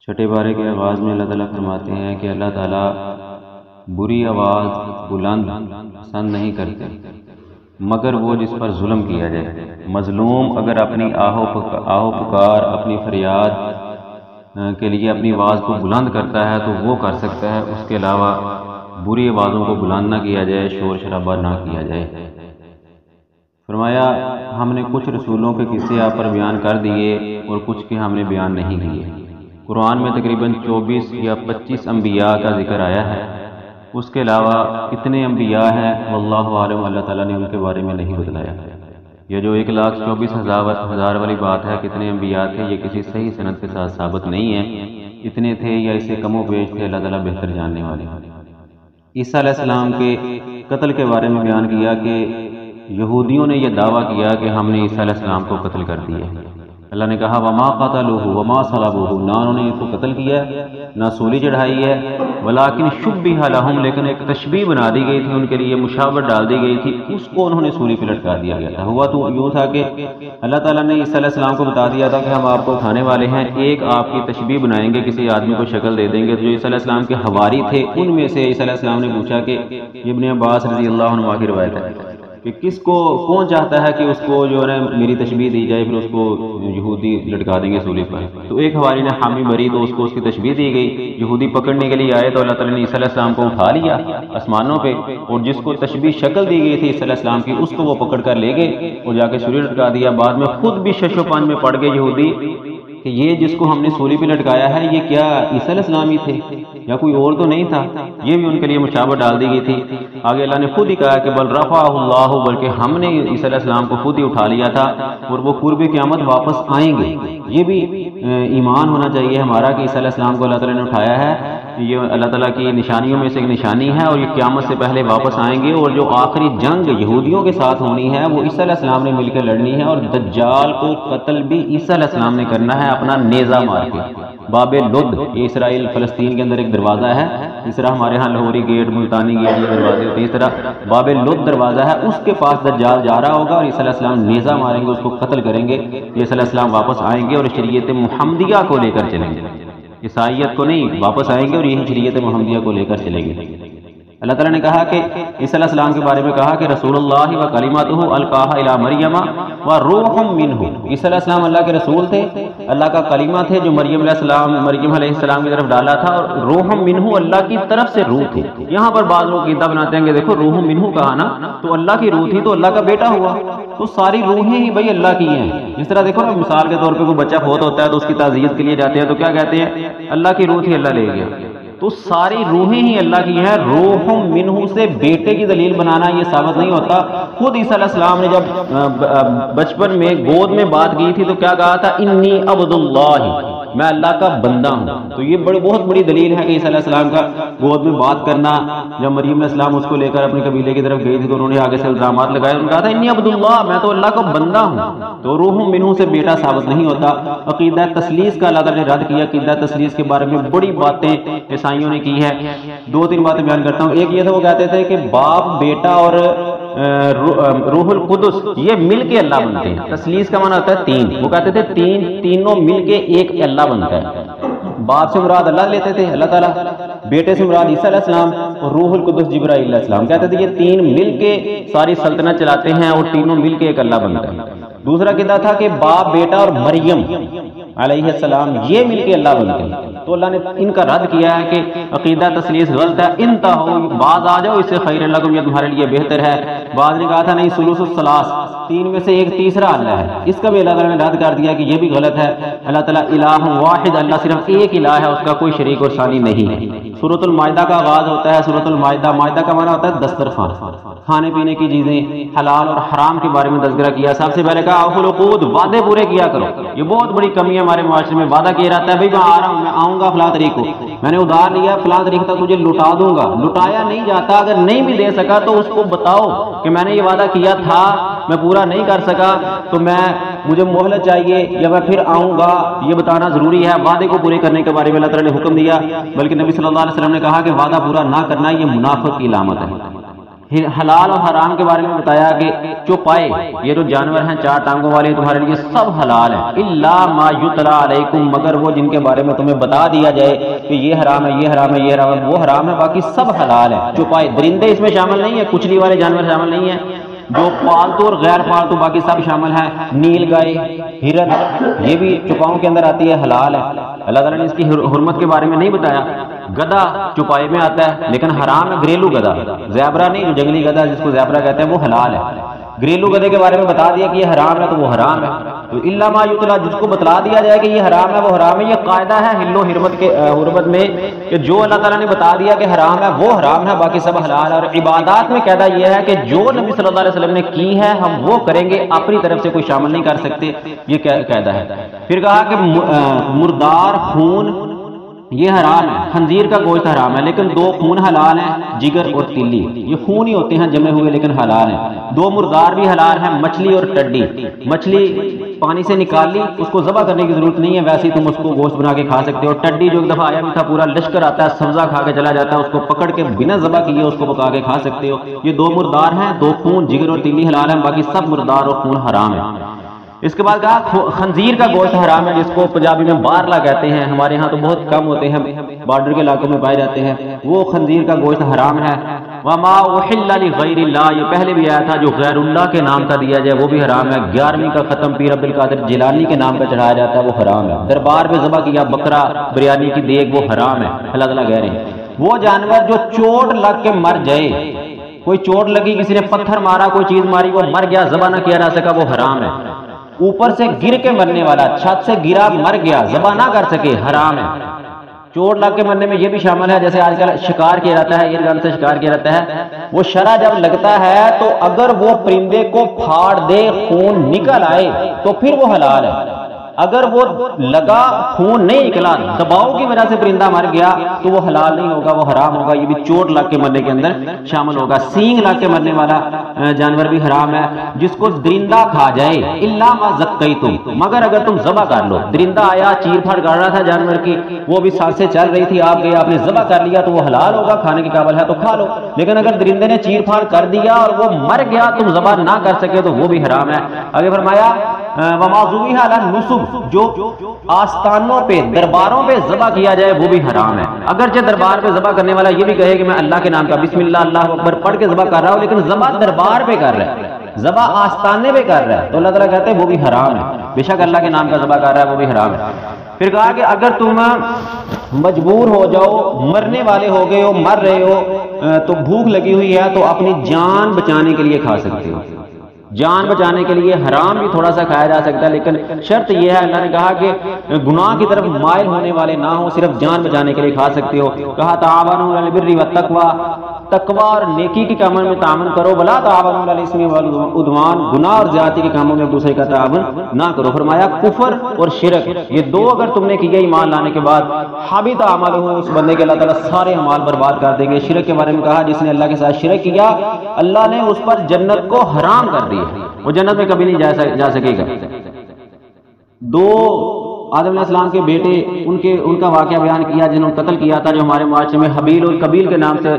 چھٹے پارے کے آغاز میں اللہ تعالیٰ فرماتے ہیں کہ اللہ تعالیٰ بری آواز بلند پسند نہیں کرتے مگر وہ جس پر ظلم کیا جائے۔ مظلوم اگر اپنی آہو پکار اپنی فریاد کے لیے اپنی آواز کو بلند کرتا ہے تو وہ کر سکتا ہے، اس کے علاوہ بری آوازوں کو بلند نہ کیا جائے، شور شرابہ نہ کیا جائے۔ فرمایا ہم نے کچھ رسولوں کے قصے آپ پر بیان کر دیے اور کچھ کے ہم نے بیان نہیں کیے۔ قرآن میں تقریباً 24 یا 25 انبیاء کا ذکر آیا ہے، اس کے علاوہ کتنے انبیاء ہیں واللہ عالم، اللہ تعالیٰ نے ان کے بارے میں نہیں بتلایا۔ یہ جو 1,24,000 والی بات ہے کتنے انبیاء تھے، یہ کسی صحیح سند کے ساتھ ثابت نہیں ہے، اتنے تھے یا اسے کم و بیش تھے، اللہ تعالیٰ بہتر جاننے والے۔ عیسیٰ علیہ السلام کے قتل کے بارے میں بیان کیا کہ یہودیوں نے یہ دعویٰ کیا کہ ہم نے عیسیٰ علیہ السلام کو قتل کر دیا۔ اللہ نے کہا وما قتلوہ وما صلبوہ، نہ انہوں نے اس کو قتل کیا نہ سولی چڑھائی ہے، ولیکن شبہ لہم، لیکن ایک تشبیہ بنا دی گئی تھی ان کے لیے، مشابہت ڈال دی گئی تھی، اس کو انہوں نے سولی پہ لٹکا دیا گیا تھا۔ ہوا تو یوں تھا کہ اللہ تعالیٰ نے عیسیٰ علیہ السلام کو بتا دیا تھا کہ ہم آپ کو اٹھانے والے ہیں، ایک آپ کی تشبیہ بنائیں گے، کسی آدمی کو شکل دے دیں گے۔ جو عیسیٰ علیہ السلام کے حواری تھے ان میں سے عیسیٰ علیہ السلام نے پوچھا کہ ابن عباس رضی اللہ عنہ کی روایت ہے کہ کس کو کون چاہتا ہے کہ اس کو جو ہے میری تشبیہ دی جائے، پھر اس کو یہودی لٹکا دیں گے سولی پر۔ تو ایک حواری نے حامی بری، تو اس کو اس کی تشبیہ دی گئی۔ یہودی پکڑنے کے لیے آئے تو اللہ تعالیٰ نے عیسیٰ علیہ السلام کو اٹھا لیا آسمانوں پہ، اور جس کو تشبیہ شکل دی گئی تھی عیسیٰ علیہ السلام کی، اس کو وہ پکڑ کر لے گئے اور جا کے سولی لٹکا دیا۔ بعد میں خود بھی شش و پنج میں پڑ گئے یہودی کہ یہ جس کو ہم نے سولی پہ لٹکایا ہے یہ کیا عیسیٰ علیہ السلام ہی تھے یا کوئی اور تو نہیں تھا؟ یہ بھی ان کے لیے مشابہت ڈال دی گئی تھی۔ آگے اللہ نے خود ہی کہا کہ بل رفعہ اللہ، بلکہ ہم نے عیسیٰ علیہ السلام کو خود ہی اٹھا لیا تھا اور وہ قرب قیامت واپس آئیں گے۔ یہ بھی ایمان ہونا چاہیے ہمارا کہ عیسیٰ علیہ السلام کو اللہ تعالیٰ نے اٹھایا ہے، یہ اللہ تعالیٰ کی نشانیوں میں سے ایک نشانی ہے، اور یہ قیامت سے پہلے واپس آئیں گے۔ اور جو آخری جنگ یہودیوں کے ساتھ ہونی ہے وہ عیسیٰ علیہ السلام نے مل کے لڑنی ہے، اور دجال کو قتل بھی عیسیٰ علیہ السلام نے کرنا ہے اپنا نیزہ مار کے۔ باب لد، یہ اسرائیل فلسطین کے اندر ایک دروازہ ہے، اس طرح ہمارے ہاں لاہوری گیٹ، ملتانی گیٹ، یہ دروازے ہوتے ہیں، اس طرح باب لد دروازہ ہے، اس کے پاس دجال جا رہا ہوگا اور عیسیٰ علیہ السلام نیزہ ماریں گے، اس کو قتل کریں گے۔ عیسیٰ علیہ السلام واپس آئیں گے اور شریعت محمدیہ کو لے کر چلیں گے، عیسائیت کو نہیں، واپس آئیں گے اور یہی شریعت محمدیہ کو لے کر چلیں گے۔ اللہ تعالیٰ نے کہا کہ عیسیٰ علیہ السلام کے بارے میں کہا کہ رسول اللہ و کلماتہ القاها الی مریم و روح منہ، عیسیٰ علیہ السلام اللہ کے رسول تھے، اللہ کا کلمہ تھے جو مریم علیہ السلام کی طرف ڈالا تھا، اور روح منہ اللہ کی طرف سے روح تھی۔ یہاں پر بعض لوگ عقیدہ بناتے ہیں کہ دیکھو روح منہ کہا نا تو اللہ کی روح تھی تو اللہ کا بیٹا ہوا، تو ساری روحیں ہی بھائی اللہ کی ہیں۔ جس طرح دیکھو نا مثال کے طور پہ کوئی بچہ فوت ہوتا ہے تو اس کی تعزیت کے لیے جاتے ہیں تو کیا کہتے ہیں؟ اللہ کی روح تھی اللہ لے گیا، تو ساری روحیں ہی اللہ کی ہیں۔ روح منہ سے بیٹے کی دلیل بنانا یہ ثابت نہیں ہوتا۔ خود عیسیٰ علیہ السلام نے جب بچپن میں گود میں بات کی تھی تو کیا کہا تھا؟ انی عبد اللہ، میں اللہ کا بندہ ہوں۔ تو یہ بہت بڑی دلیل ہے کہ عیسیٰ علیہ السلام کا گود میں بات کرنا۔ جب مریم علیہ السلام اس کو لے کر اپنے قبیلے کی طرف گئی تھی تو انہوں نے آگے سے الزامات لگائے، انہوں نے کہا تھا انی عبد اللہ، میں تو اللہ کا بندہ ہوں۔ تو روح منہ سے بیٹا ثابت نہیں ہوتا۔ عقیدہ تثلیث کا اللہ تعالیٰ نے رد کیا۔ عقیدہ تثلیث کے بارے میں بڑی باتیں عیسائیوں نے کی ہے، 2-3 باتیں بیان کرتا ہوں۔ ایک یہ تھا، وہ کہتے تھے کہ باپ، بیٹا اور روح القدس یہ مل کے اللہ بنتے ہیں۔ تثلیث کا معنی ہوتا ہے 3، وہ کہتے تھے تینوں مل کے ایک اللہ بنتا ہے۔ باپ سے مراد اللہ لیتے تھے اللہ تعالیٰ، بیٹے سے مراد عیسیٰ علیہ السلام، اور روح القدس جبرائیل علیہ السلام، کہتے تھے یہ 3 مل کے ساری سلطنت چلاتے ہیں اور تینوں مل کے ایک اللہ بنتا ہے۔ دوسرا کہتا تھا کہ باپ، بیٹا اور مریم علیہ السلام یہ مل کے اللہ بنتے ہیں۔ تو اللہ نے ان کا رد کیا ہے کہ عقیدہ تثلیث غلط ہے، انتہو، بعض آ جاؤ، اس سے خیر لکم، یہ تمہارے لیے بہتر ہے۔ بعض نے کہا تھا نہیں، ثلث الثلاث، 3 میں سے ایک تیسرا اللہ ہے، اس کا بھی اللہ تعالیٰ نے رد کر دیا کہ یہ بھی غلط ہے۔ اللہ تعالیٰ الہ واحد، اللہ صرف ایک الہ ہے، اس کا کوئی شریک اور ثانی نہیں ہے۔ سورۃ المائدہ کا آغاز ہوتا ہے، سورۃ المائدہ، مائدہ کا معنی ہوتا ہے دسترخوان، کھانے پینے کی چیزیں، حلال اور حرام کے بارے میں تذکرہ کیا۔ سب سے پہلے کہا اوفوا العقود، وعدے پورے کیا کرو۔ یہ بہت بڑی کمی ہے ہمارے معاشرے میں، وعدہ کیا رہتا ہے بھائی میں آ رہا ہوں، میں آؤں گا فلاں تاریخ کو، میں نے ادھار لیا فلاں تاریخ تک تجھے لٹا دوں گا، لٹایا نہیں جاتا۔ اگر نہیں بھی دے سکا تو اس کو بتاؤ کہ میں نے یہ وعدہ کیا تھا، میں پورا نہیں کر سکا تو مجھے مہلت چاہیے یا میں پھر آؤں گا، یہ بتانا ضروری ہے۔ وعدے کو پورے کرنے کے بارے میں اللہ تعالیٰ نے حکم دیا، بلکہ نبی صلی اللہ علیہ وسلم نے کہا کہ وعدہ پورا نہ کرنا یہ منافق کی علامت حلال اور حرام کے بارے میں بتایا کہ چوپائے، یہ جو جانور ہیں 4 ٹانگوں والے تمہارے لیے سب حلال ہیں، الا ما یتلا علیکم، مگر وہ جن کے بارے میں تمہیں بتا دیا جائے کہ یہ حرام ہے، یہ حرام ہے، یہ حرام ہے، وہ حرام ہے، باقی سب حلال ہے۔ چوپائے درندے اس میں شامل نہیں ہے، کچلی والے جانور شامل نہیں ہیں، جو پالتو اور غیر پالتو باقی سب شامل ہیں، نیل گائے، ہرن، یہ بھی چوپاؤں کے اندر آتی ہے، حلال ہے۔ اللہ تعالیٰ نے اس کی حرمت کے بارے میں نہیں بتایا۔ گدھا چوپائے میں آتا ہے لیکن حرام ہے، گھریلو گدھا، زیبرا نہیں، جو جنگلی گدھا جس کو زیبرا کہتے ہیں وہ حلال ہے۔ گھریلو گدھے کے بارے میں بتا دیا کہ یہ حرام ہے تو وہ حرام ہے۔ تو الا ما یتلا، جس کو بتلا دیا جائے کہ یہ حرام ہے وہ حرام ہے۔ یہ قاعدہ ہے حل و حرمت میں کہ جو اللہ تعالیٰ نے بتا دیا کہ حرام ہے وہ حرام ہے، باقی سب حلال ہے۔ اور عبادات میں قاعدہ یہ ہے کہ جو نبی صلی اللہ علیہ وسلم نے کی ہے ہم وہ کریں گے، اپنی طرف سے کوئی شامل نہیں کر سکتے، یہ قاعدہ ہے۔ پھر کہا کہ مردار خون یہ حرام ہے، خنزیر کا گوشت حرام ہے، لیکن 2 خون حلال ہیں، جگر اور تیلی، یہ خون ہی ہوتے ہیں جمے ہوئے لیکن حلال ہیں۔ 2 مردار بھی حلال ہیں، مچھلی اور ٹڈی۔ مچھلی پانی سے نکال لی، اس کو ذبح کرنے کی ضرورت نہیں ہے، ویسے ہی تم اس کو گوشت بنا کے کھا سکتے ہو۔ ٹڈی جو ایک دفعہ آیا بھی تھا، پورا لشکر آتا ہے، سبزہ کھا کے چلا جاتا ہے، اس کو پکڑ کے بنا ذبح کیے اس کو پکا کے کھا سکتے ہو۔ یہ 2 مردار ہیں، 2 خون، جگر اور تیلی حلال ہیں، باقی سب مردار اور خون حرام ہے۔ اس کے بعد کہا خنزیر کا گوشت حرام ہے، جس کو پنجابی میں بارلا کہتے ہیں، ہمارے ہاں تو بہت کم ہوتے ہیں، بارڈر کے علاقوں میں پائے جاتے ہیں، وہ خنزیر کا گوشت حرام ہے۔ وما احل لغیر اللہ، یہ پہلے بھی آیا تھا، جو غیر اللہ کے نام کا دیا جائے وہ بھی حرام ہے۔ 11ویں کا ختم پیر عبد القادر جیلانی کے نام کا چڑھایا جاتا ہے وہ حرام ہے۔ دربار پہ ذبح کیا بکرا، بریانی کی دیگ، وہ حرام ہے۔ اللہ تعالیٰ کہہ رہے ہیں وہ جانور جو چوٹ لگ کے مر جائے، کوئی چوٹ لگی، کسی نے پتھر مارا، کوئی چیز ماری، وہ مر گیا، ذبح نہ کیا جا سکا، وہ حرام ہے۔ اوپر سے گر کے مرنے والا، چھت سے گرا مر گیا، ذبح نہ کر سکے، حرام ہے۔ چوٹ لگ کے مرنے میں یہ بھی شامل ہے، جیسے آج کل شکار کیا جاتا ہے، ایئر گن سے شکار کیا جاتا ہے، وہ شرع جب لگتا ہے تو اگر وہ پرندے کو پھاڑ دے، خون نکل آئے تو پھر وہ حلال ہے۔ اگر وہ لگا خون نہیں نکلا، دباؤ کی وجہ سے پرندہ مر گیا تو وہ حلال نہیں ہوگا، وہ حرام ہوگا۔ یہ بھی چوٹ لگ کے مرنے کے اندر شامل ہوگا۔ سینگ لگ کے مرنے والا جانور بھی حرام ہے، جس کو درندہ کھا جائے، الا ما ذکیتم، مگر اگر تم ذبح کر لو۔ درندہ آیا، چیر پھاڑ کر رہا تھا جانور کی، وہ بھی سانسیں چل رہی تھی، آپ گئے، آپ نے ذبح کر لیا تو وہ حلال ہوگا، کھانے کے قابل ہے تو کھا لو۔ لیکن اگر درندے نے چیر پھاڑ کر دیا اور وہ مر گیا، تم ذبح نہ کر سکے تو وہ بھی حرام ہے۔ آگے فرمایا وما ذبح علی النصب، جو آستانوں پہ، درباروں پہ ذبح کیا جائے وہ بھی حرام ہے۔ اگرچہ دربار پہ ذبح کرنے والا یہ بھی کہے کہ میں اللہ کے نام کا بسم اللہ اللہ اکبر پڑھ کے ذبح کر رہا ہوں، لیکن ذبح دربار پہ کر رہا ہے، ذبح آستانے پہ کر رہا ہے، تو اللہ تعالیٰ کہتے ہیں وہ بھی حرام ہے۔ بے شک اللہ کے نام کا ذبح کر رہا ہے وہ بھی حرام ہے۔ پھر کہا کہ اگر تم مجبور ہو جاؤ، مرنے والے ہو گئے ہو، مر رہے ہو، تو بھوک لگی ہوئی ہے تو اپنی جان بچانے کے لیے کھا سکتے ہو۔ جان بچانے کے لیے حرام بھی تھوڑا سا کھایا جا سکتا ہے، لیکن شرط یہ ہے، اللہ نے کہا کہ گناہ کی طرف مائل ہونے والے نہ ہو، صرف جان بچانے کے لیے کھا سکتے ہو۔ کہا تعاونوا علی البر والتقوی، تقوی اور نیکی کے کاموں میں تعاون کرو، ولا تعاونوا علی الاثم والعدوان، گناہ اور زیادتی کے کاموں میں دوسرے کا تعاون نہ کرو۔ فرمایا کفر اور شرک، یہ 2 اگر تم نے کیے ایمان لانے کے بعد، حبط عملہ، اس بندے کے اللہ تعالیٰ سارے اعمال برباد کر دیں گے۔ شرک کے بارے میں کہا جس نے اللہ کے ساتھ شرک کیا، اللہ نے اس پر جنت کو حرام کر دیا، وہ جنت میں کبھی نہیں جا سکے گا۔ 2 آدم علیہ السلام کے بیٹے، ان کا واقعہ بیان کیا جنہوں نے قتل کیا تھا، جو ہمارے معاشرے میں حبیل اور قبیل کے نام سے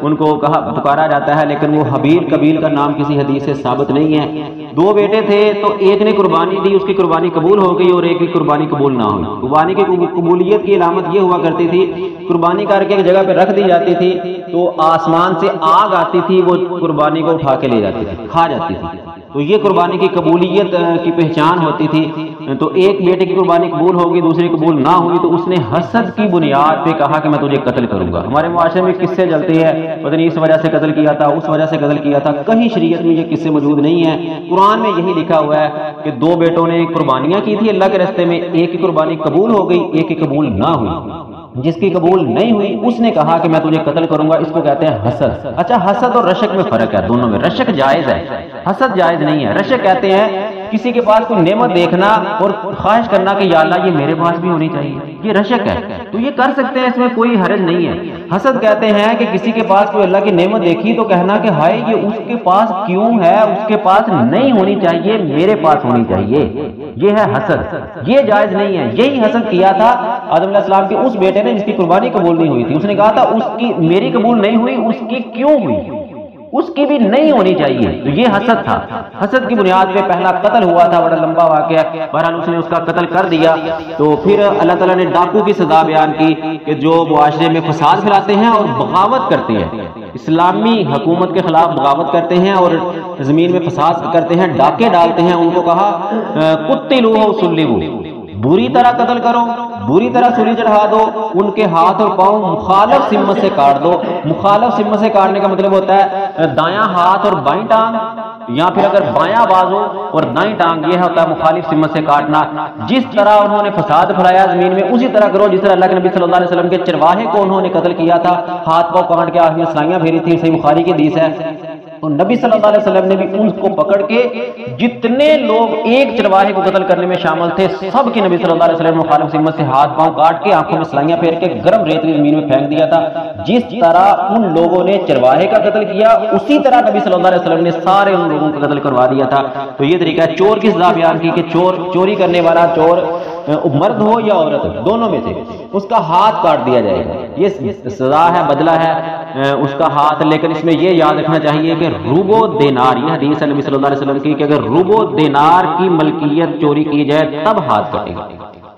ان کو پکارا جاتا ہے، لیکن وہ حبیل قبیل کا نام کسی حدیث سے ثابت نہیں ہے۔ 2 بیٹے تھے تو ایک نے قربانی دی، اس کی قربانی قبول ہو گئی، اور ایک کی قربانی قبول نہ ہوئی۔ قربانی کی قبولیت کی علامت یہ ہوا کرتی تھی، قربانی کر کے ایک جگہ پہ رکھ دی جاتی تھی تو آسمان سے آگ آتی تھی، وہ قربانی کو اٹھا کے لے جاتی تھی، کھا جاتی تھی، تو یہ قربانی کی قبولیت کی پہچان ہوتی تھی۔ تو ایک بیٹے کی قربانی قبول ہوگی، دوسری قبول نہ ہوئی، تو اس نے حسد کی بنیاد پہ کہا کہ میں تجھے قتل کروں گا۔ ہمارے معاشرے میں قصے چلتے ہیں، پتہ نہیں اس وجہ سے قتل کیا تھا، اس وجہ سے قتل کیا تھا، کہیں شریعت میں یہ قصے موجود نہیں ہیں۔ قرآن میں یہی لکھا ہوا ہے کہ 2 بیٹوں نے قربانیاں کی تھی اللہ کے راستے میں، ایک کی قربانی قبول ہو گئی، ایک کی قبول نہ ہوئی۔ جس کی قبول نہیں ہوئی اس نے کہا کہ میں تجھے قتل کروں گا، اس کو کہتے ہیں حسد۔ اچھا، حسد اور رشک میں فرق ہے، دونوں میں رشک جائز ہے، حسد جائز نہیں ہے۔ رشک کہتے ہیں کسی کے پاس کوئی نعمت دیکھنا اور خواہش کرنا کہ یا اللہ یہ میرے پاس بھی ہونی چاہیے، یہ رشک ہے، تو یہ کر سکتے ہیں، اس میں کوئی حرج نہیں ہے۔ حسد کہتے ہیں کہ کسی کے پاس کوئی اللہ کی نعمت دیکھی تو کہنا کہ ہائے یہ اس کے پاس کیوں ہے، اس کے پاس نہیں ہونی چاہیے، میرے پاس ہونی چاہیے، یہ ہے حسد، یہ جائز نہیں ہے۔ یہی حسد کیا تھا آدم علیہ السلام کے اس بیٹے نے جس کی قربانی قبول نہیں ہوئی تھی، اس نے کہا تھا اس کی میری قبول نہیں ہوئی، اس کی کیوں ہوئی، اس کی بھی نہیں ہونی چاہیے. تو یہ حسد تھا. حسد کی بنیاد پہ پہلا قتل ہوا تھا, بڑا لمبا واقعہ. بہرحال اس نے اس کا قتل کر دیا. تو پھر اللہ تعالیٰ نے ڈاکو کی سزا بیان کی کہ جو معاشرے میں فساد پھیلاتے ہیں اور بغاوت کرتے ہیں, اسلامی حکومت کے خلاف بغاوت کرتے ہیں اور زمین میں فساد کرتے ہیں, ڈاکے ڈالتے ہیں, ان کو کہا قتلوا وصلبوا, بری طرح قتل کرو, بری طرح سولی چڑھا دو, ان کے ہاتھ اور پاؤں مخالف سمت سے کاٹ دو. مخالف سمت سے کاٹنے کا مطلب ہوتا ہے دایاں ہاتھ اور بائیں ٹانگ, یا پھر اگر بایاں بازو اور دائیں ٹانگ, یہ ہوتا ہے مخالف سمت سے کاٹنا. جس طرح انہوں نے فساد پھیلایا زمین میں, اسی طرح کرو جس طرح اللہ کے نبی صلی اللہ علیہ وسلم کے چرواہے کو انہوں نے قتل کیا تھا, ہاتھ پاؤں کاٹ کے آخر میں سلائیاں پھیری تھی, صحیح بخاری کی حدیث ہے. تو نبی صلی اللہ علیہ وسلم نے بھی ان کو پکڑ کے جتنے لوگ ایک چرواہے کو قتل کرنے میں شامل تھے سب کے نبی صلی اللہ علیہ وسلم مخالف سمت سے ہاتھ پاؤں کاٹ کے آنکھوں میں سلائیاں پھیر کے گرم ریتلی زمین میں پھینک دیا تھا. جس طرح ان لوگوں نے چرواہے کا قتل کیا, اسی طرح نبی صلی اللہ علیہ وسلم نے سارے ان لوگوں کا قتل کروا دیا تھا. تو یہ طریقہ ہے. چور کی سزا بیان کی کہ چوری کرنے والا چور مرد ہو یا عورت, دونوں میں سے اس کا ہاتھ کاٹ دیا جائے گا. یہ سزا ہے, بدلہ ہے اس کا ہاتھ. لیکن اس میں یہ یاد رکھنا چاہیے کہ ربع دینار, یہ حدیث ہے نبی صلی اللہ علیہ وسلم کی کہ اگر ربع دینار کی ملکیت چوری کی جائے تب ہاتھ کٹے گا.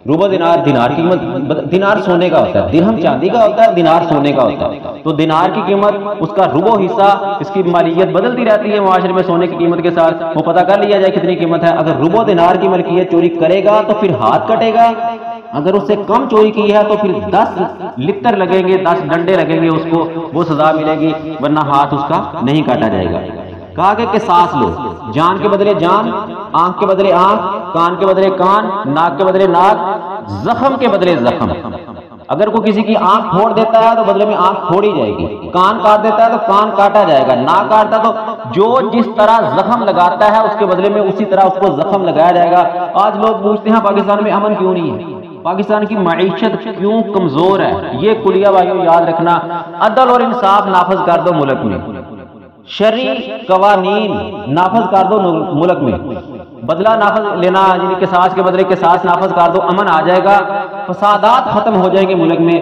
ربع دینار, دینار کی قیمت, دینار سونے کا ہوتا ہے, درہم چاندی کا ہوتا ہے, دینار سونے کا ہوتا ہے. تو دینار کی قیمت, اس کا ربع حصہ, اس کی مالیت بدلتی رہتی ہے معاشرے میں سونے کی قیمت کے ساتھ, وہ پتہ کر لیا جائے کتنی قیمت ہے. اگر ربع دینار کی ملکیت چوری کرے گا تو پھر ہاتھ کٹے گا. اگر اس سے کم چوری کی ہے تو پھر 10 لتر لگیں گے, 10 ڈنڈے لگیں گے اس کو, وہ سزا ملے گی, ورنہ ہاتھ اس کا نہیں کاٹا جائے گا. کہا کہ قصاص لو, جان کے بدلے جان, آنکھ کے بدلے آنکھ, کان کے بدلے کان, ناک کے بدلے ناک, زخم کے بدلے زخم. اگر کوئی کسی کی آنکھ پھوڑ دیتا ہے تو بدلے میں آنکھ پھوڑی جائے گی, کان کاٹ دیتا ہے تو کان کاٹا جائے گا, ناک کاٹتا تو جو جس طرح زخم لگاتا ہے اس کے بدلے میں اسی طرح اس کو زخم لگایا جائے گا. آج لوگ پوچھتے ہیں پاکستان میں امن کیوں نہیں ہے, پاکستان کی معیشت کیوں کمزور ہے. یہ کلیہ بھائیوں یاد رکھنا, عدل اور انصاف نافذ کر دو ملک میں, شرعی قوانین نافذ کر دو ملک میں, بدلہ نافذ لینا یعنی قصاص کے بدلے قصاص نافذ کر دو, امن آ جائے گا, فسادات ختم ہو جائیں گے ملک میں.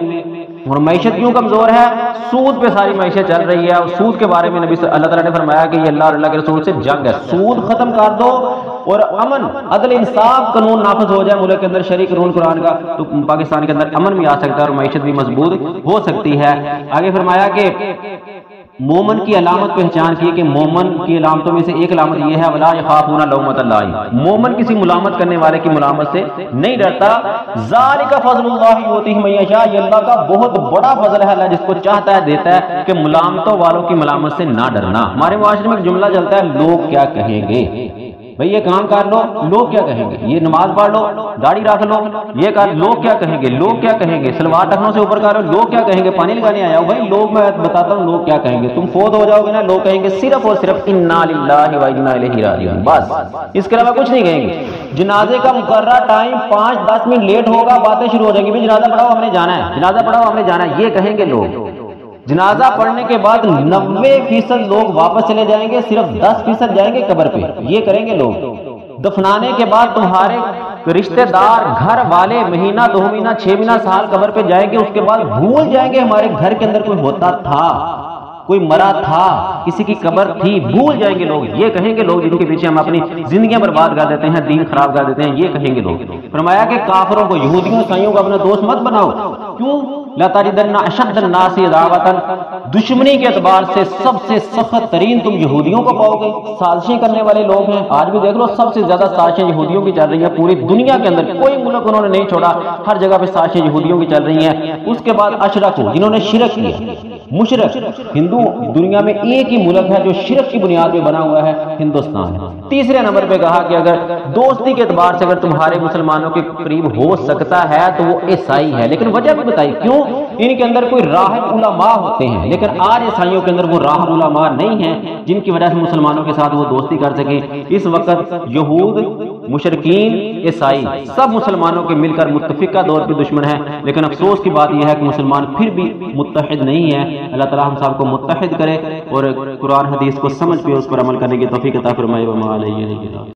اور معیشت کیوں کمزور ہے, سود پہ ساری معیشت چل رہی ہے. اور سود کے بارے میں نبی اللہ تعالیٰ نے فرمایا کہ یہ اللہ اور اللہ کے رسول سے جنگ ہے. سود ختم کر دو اور امن, عدل, انصاف قانون نافذ ہو جائے ملک کے اندر, شرعی قانون قرآن کا, تو پاکستان کے اندر امن بھی آ سکتا ہے اور معیشت بھی مضبوط ہو سکتی ہے. آگے فرمایا کہ مومن کی علامت پہچان کی کہ مومن کی علامتوں میں سے ایک علامت یہ ہے ولا یخافون لومۃ لائم, مومن کسی ملامت کرنے والے کی ملامت سے نہیں ڈرتا. ذالک فضل اللہ یؤتیہ من یشاء, یہ اللہ کا بہت بڑا فضل ہے, اللہ جس کو چاہتا ہے دیتا ہے. کہ ملامتوں والوں کی ملامت سے نہ ڈرنا. ہمارے معاشرے میں ایک جملہ چلتا ہے لوگ کیا کہیں گے, بھئی یہ کام کر لو لوگ کیا کہیں گے, یہ نماز پڑھ لو, داڑھی رکھ لو, یہ کر, لوگ کیا کہیں گے, لوگ کیا کہیں گے, سلوار ٹخنوں سے اوپر کر لو, لوگ کیا کہیں گے, پانی لگانے آیا ہو, بھائی لوگ, میں بتاتا ہوں لوگ کیا کہیں گے. تم فوت ہو جاؤ گے نا, لوگ کہیں گے صرف اور صرف انا للہ و انا الیہ راجعون, بس اس کے علاوہ کچھ نہیں کہیں گے. جنازے کا مقررہ ٹائم 5-10 منٹ لیٹ ہوگا, باتیں شروع ہو جائیں گی, بھائی جنازہ پڑھاؤ ہم نے جانا ہے, جنازہ پڑھاؤ ہم نے جانا ہے, یہ کہیں گے لوگ. جنازہ پڑھنے کے بعد 90% لوگ واپس چلے جائیں گے, صرف 10% جائیں گے قبر پہ, یہ کریں گے لوگ. دفنانے کے بعد تمہارے رشتہ دار, گھر والے مہینہ 2 مہینہ 6 مہینہ سال قبر پہ جائیں گے, اس کے بعد بھول جائیں گے ہمارے گھر کے اندر کوئی ہوتا تھا, کوئی مرا تھا, کسی کی قبر تھی, بھول جائیں گے لوگ. یہ کہیں گے لوگ جن کے پیچھے ہم اپنی زندگیاں برباد کر دیتے ہیں, دین خراب کر دیتے ہیں, یہ کہیں گے لوگ. فرمایا کہ کافروں کو, یہودیوں عیسائیوں کو اپنا دوست مت بناؤ. کیوں؟ لَتَجِدَنَّ أَشَدَّ النَّاسِ عَدَاوَةً, دشمنی کے اعتبار سے سب سے سخت ترین تم یہودیوں کو پاؤ گے. سازشیں کرنے والے لوگ ہیں, آج بھی دیکھ لو سب سے زیادہ سازشیں یہودیوں کی چل رہی ہیں پوری دنیا کے اندر, کوئی ملک انہوں نے نہیں چھوڑا, ہر جگہ پہ سازشیں یہودیوں کی چل رہی ہیں. اس کے بعد اشرکو, جنہوں نے شرک کیا, مشرک. ہندو دنیا میں ایک ہی ملک ہے جو شرک کی بنیاد پہ بنا ہوا ہے, ہندوستان. تیسرے نمبر پہ کہا کہ اگر دوستی کے اعتبار سے اگر تمہارے مسلمانوں کے قریب ہو سکتا ہے تو وہ عیسائی ہے. لیکن وجہ بھی بتائی کیوں, ان کے اندر کوئی راہب علماء ہوتے ہیں, لیکن آج عیسائیوں کے اندر وہ راہب علماء نہیں ہیں جن کی وجہ سے مسلمانوں کے ساتھ وہ دوستی کر سکیں. اس وقت یہود, مشرکین, عیسائی سب مسلمانوں کے مل کر متفقہ دور پہ دشمن ہیں. لیکن افسوس کی بات یہ ہے کہ مسلمان پھر بھی متحد نہیں ہے. اللہ تعالی ہم سب کو متحد کرے اور قرآن حدیث کو سمجھ پہ اس پر عمل کرنے کی توفیق عطا فرمائے. وما علیہ